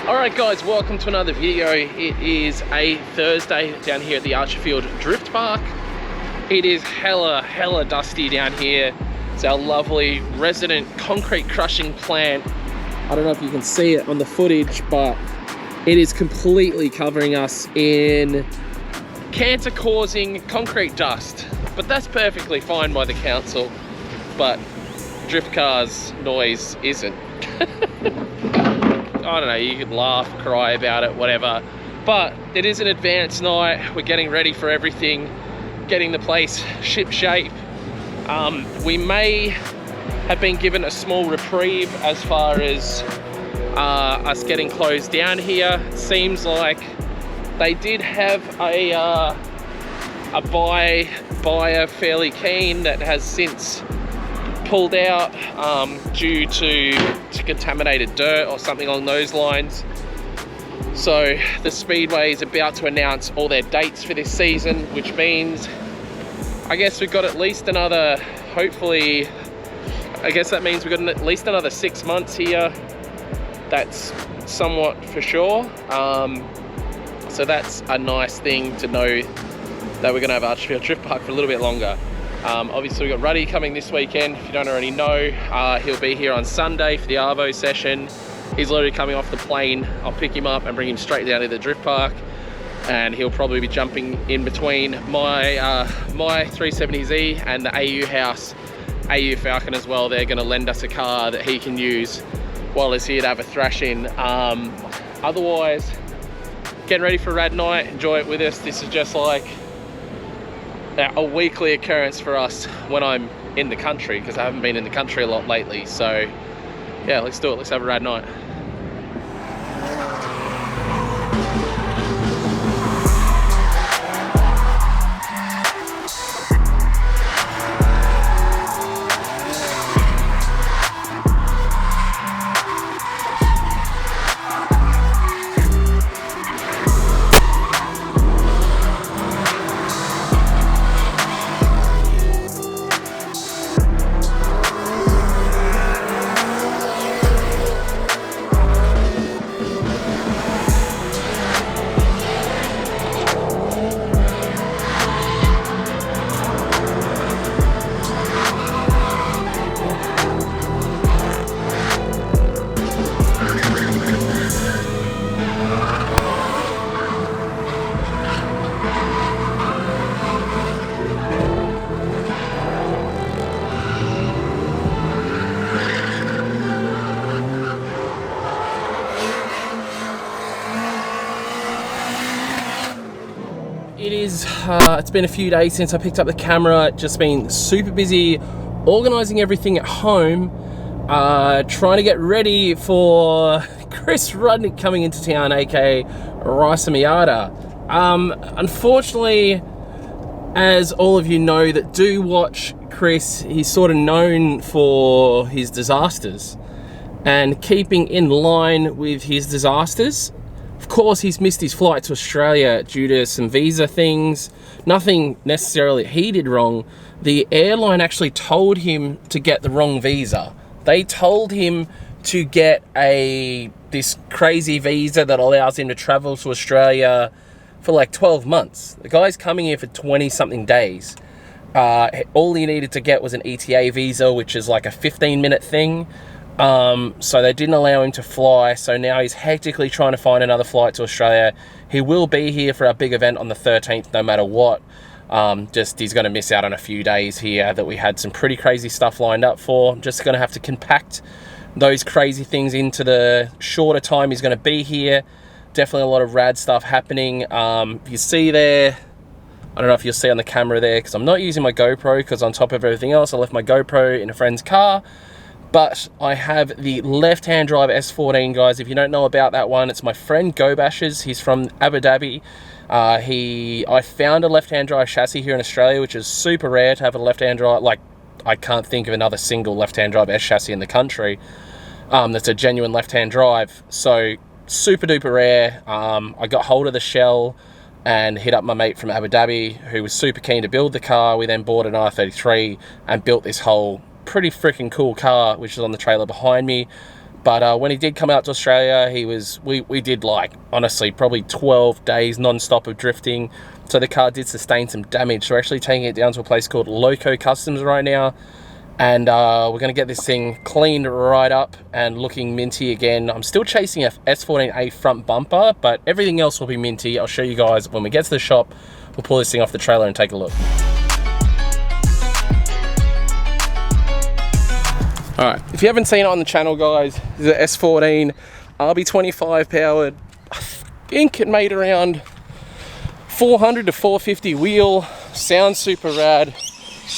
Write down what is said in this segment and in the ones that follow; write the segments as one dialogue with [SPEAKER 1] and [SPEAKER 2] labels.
[SPEAKER 1] Alright guys, welcome to another video. It is a Thursday down here at the Archerfield Drift Park. It is hella dusty down here. It's our lovely resident concrete crushing plant. I don't know if you can see it on the footage, but it is completely covering us in cancer-causing concrete dust. But that's perfectly fine by the council, but drift cars noise isn't. I don't know, you could laugh, cry about it, whatever. But it is an advanced night. We're getting ready for everything, getting the place ship shape. We may have been given a small reprieve as far as us getting closed down here. It seems like they did have a buyer fairly keen that has since pulled out due to contaminated dirt or something along those lines. So the Speedway is about to announce all their dates for this season, which means I guess we've got at least another, hopefully, I guess that means we've got at least another 6 months here. That's somewhat for sure. So that's a nice thing to know, that we're gonna have Archerfield Drift Park for a little bit longer. Obviously we've got Ruddy coming this weekend. If you don't already know, he'll be here on Sunday for the Arvo session. He's literally coming off the plane. I'll pick him up and bring him straight down to the drift park, and he'll probably be jumping in between my 370Z and the AU House AU Falcon as well. They're gonna lend us a car that he can use while he's here to have a thrash in. Otherwise, getting ready for a rad night. Enjoy it with us. This is just like a weekly occurrence for us when I'm in the country, because I haven't been in the country a lot lately. So yeah, let's do it. Let's have a rad night. It's been a few days since I picked up the camera. Just been super busy organising everything at home, trying to get ready for Chris Rudnick coming into town, aka Raisa Miata. Unfortunately, as all of you know that do watch Chris, he's sort of known for his disasters, and keeping in line with his disasters, of course, he's missed his flight to Australia due to some visa things. Nothing necessarily he did wrong. The airline actually told him to get the wrong visa. They told him to get this crazy visa that allows him to travel to Australia for like 12 months. The guy's coming here for 20-something days. All he needed to get was an ETA visa, which is like a 15-minute thing. So they didn't allow him to fly, so now he's hectically trying to find another flight to Australia. He will be here for our big event on the 13th no matter what. Just he's going to miss out on a few days here that we had some pretty crazy stuff lined up for. Just going to have to compact those crazy things into the shorter time he's going to be here. Definitely a lot of rad stuff happening. If you see there, I don't know if you'll see on the camera there, because I'm not using my GoPro, because on top of everything else I left my GoPro in a friend's car. But I have the left-hand drive S14, guys. If you don't know about that one, it's my friend Gobash's. He's from Abu Dhabi. I found a left-hand drive chassis here in Australia, which is super rare to have a left-hand drive. Like, I can't think of another single left-hand drive S chassis in the country that's a genuine left-hand drive. So super duper rare. I got hold of the shell and hit up my mate from Abu Dhabi, who was super keen to build the car. We then bought an r32 and built this whole pretty freaking cool car, which is on the trailer behind me. But when he did come out to Australia, we did like, honestly, probably 12 days non-stop of drifting. So the car did sustain some damage. So we're actually taking it down to a place called Loco Customs right now. And we're going to get this thing cleaned right up and looking minty again. I'm still chasing a S14A front bumper, but everything else will be minty. I'll show you guys when we get to the shop. We'll pull this thing off the trailer and take a look. Alright, if you haven't seen it on the channel, guys, this is an S14 RB25 powered. I think it made around 400 to 450 wheel. Sounds super rad.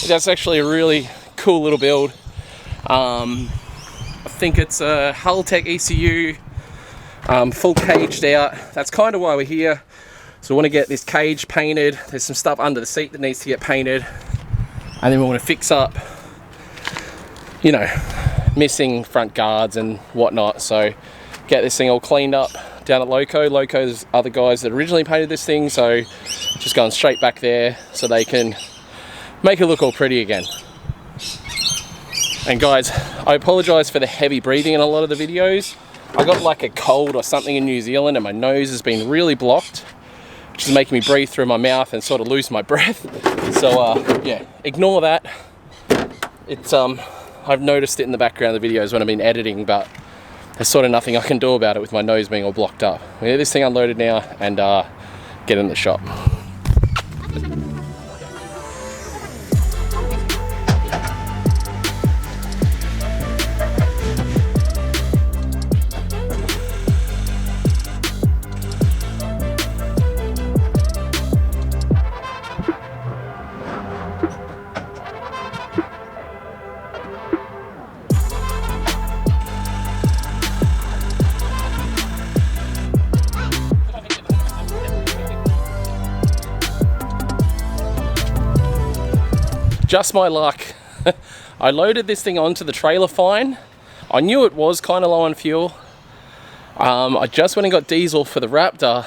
[SPEAKER 1] That's actually a really cool little build. I think it's a Hulltech ECU, full caged out. That's kind of why we're here. So we want to get this cage painted. There's some stuff under the seat that needs to get painted, and then we want to fix up, you know, missing front guards and whatnot. So get this thing all cleaned up down at Loco. Loco's are the guys that originally painted this thing, so just going straight back there so they can make it look all pretty again. And guys, I apologise for the heavy breathing in a lot of the videos. I got like a cold or something in New Zealand and my nose has been really blocked, which is making me breathe through my mouth and sort of lose my breath. So yeah, ignore that. It's I've noticed it in the background of the videos when I've been editing, but there's sort of nothing I can do about it with my nose being all blocked up. We get this thing unloaded now and get in the shop. Just my luck. I loaded this thing onto the trailer fine. I knew it was kind of low on fuel. I just went and got diesel for the Raptor.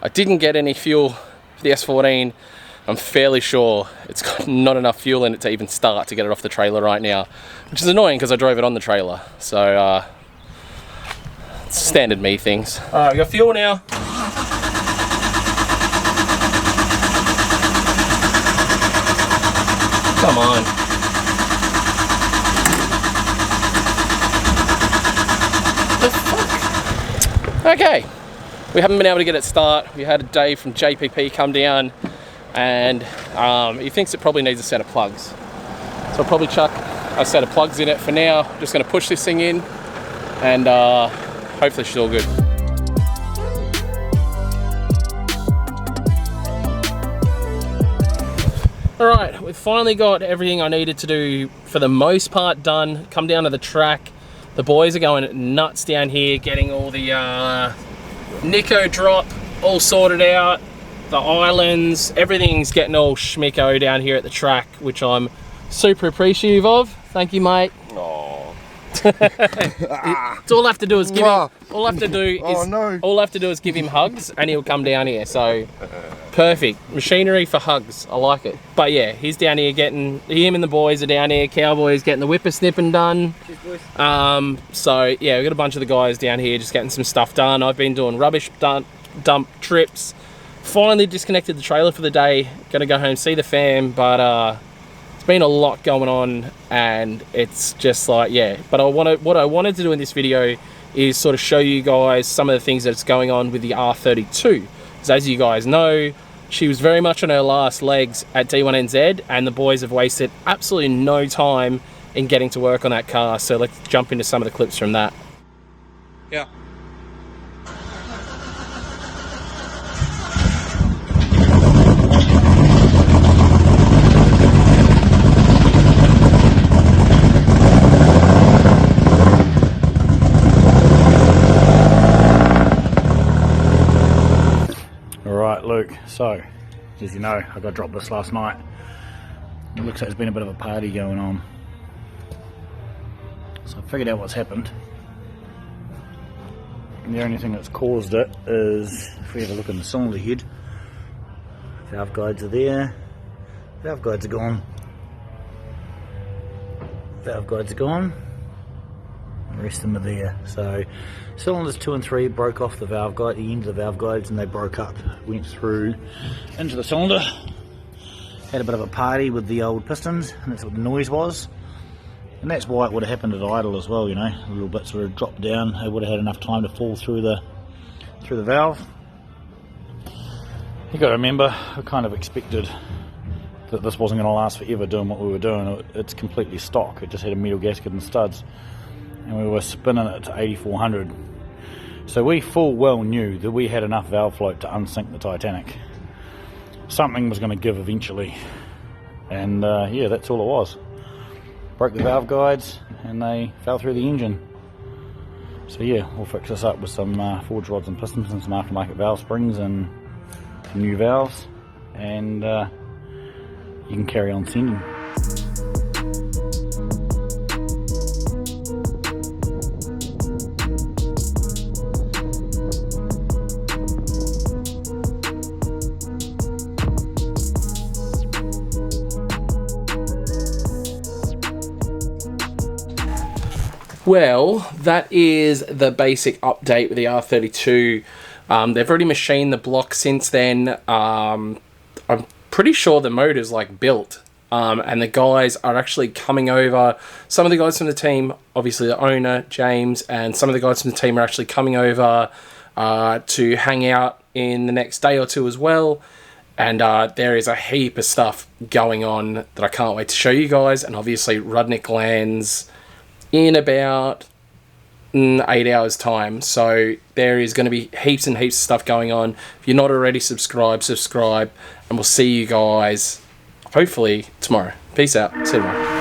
[SPEAKER 1] I didn't get any fuel for the S14. I'm fairly sure it's got not enough fuel in it to even start to get it off the trailer right now, which is annoying because I drove it on the trailer. So it's standard me things. All right, we got fuel now. Come on. The fuck? Okay. We haven't been able to get it start. We had a Dave from JPP come down and he thinks it probably needs a set of plugs. So I'll probably chuck a set of plugs in it for now. Just going to push this thing in and hopefully she's all good. Alright, we've finally got everything I needed to do for the most part done. Come down to the track. The boys are going nuts down here, getting all the Nico drop all sorted out. The islands, everything's getting all schmicko down here at the track, which I'm super appreciative of. Thank you, mate. Oh. All I have to do is give him. All I have to do is give him hugs, and he'll come down here. So perfect machinery for hugs. I like it. But yeah, he's down here getting. Him and the boys are down here. Cowboys getting the whippersnipping done. Cheers, boys. So yeah, we got a bunch of the guys down here just getting some stuff done. I've been doing rubbish dump trips. Finally disconnected the trailer for the day. Gonna go home see the fam, but been a lot going on and it's just like, yeah, but what I wanted to do in this video is sort of show you guys some of the things that's going on with the R32, because as you guys know, she was very much on her last legs at D1NZ and the boys have wasted absolutely no time in getting to work on that car. So let's jump into some of the clips from that. Yeah.
[SPEAKER 2] Luke, so as you know, I got dropped this last night. It looks like there's been a bit of a party going on, so I figured out what's happened. And the only thing that's caused it is, if we have a look in the cylinder head, valve guides are there, valve guides are gone, valve guides are gone, The rest of them are there. So cylinders 2 and 3 broke off the valve guide, the end of the valve guides, and they broke up. Went through into the cylinder. Had a bit of a party with the old pistons, and that's what the noise was. And that's why it would have happened at idle as well, you know. A little bit sort of dropped down. They would have had enough time to fall through the valve. You got to remember, we kind of expected that this wasn't going to last forever doing what we were doing. It's completely stock. It just had a metal gasket and studs, and we were spinning it to 8400. So we full well knew that we had enough valve float to unsink the Titanic. Something was going to give eventually, and yeah, that's all it was. Broke the valve guides and they fell through the engine. So yeah, we'll fix this up with some forged rods and pistons and some aftermarket valve springs and some new valves, and you can carry on sending.
[SPEAKER 1] Well, that is the basic update with the R32. They've already machined the block since then. I'm pretty sure the motor's like built, and the guys are actually coming over. Some of the guys from the team, obviously the owner, James, and some of the guys from the team are actually coming over to hang out in the next day or two as well. And there is a heap of stuff going on that I can't wait to show you guys. And obviously Rudnick lands in about 8 hours time, so there is going to be heaps and heaps of stuff going on. If you're not already subscribe, and we'll see you guys hopefully tomorrow. Peace out. See you tomorrow.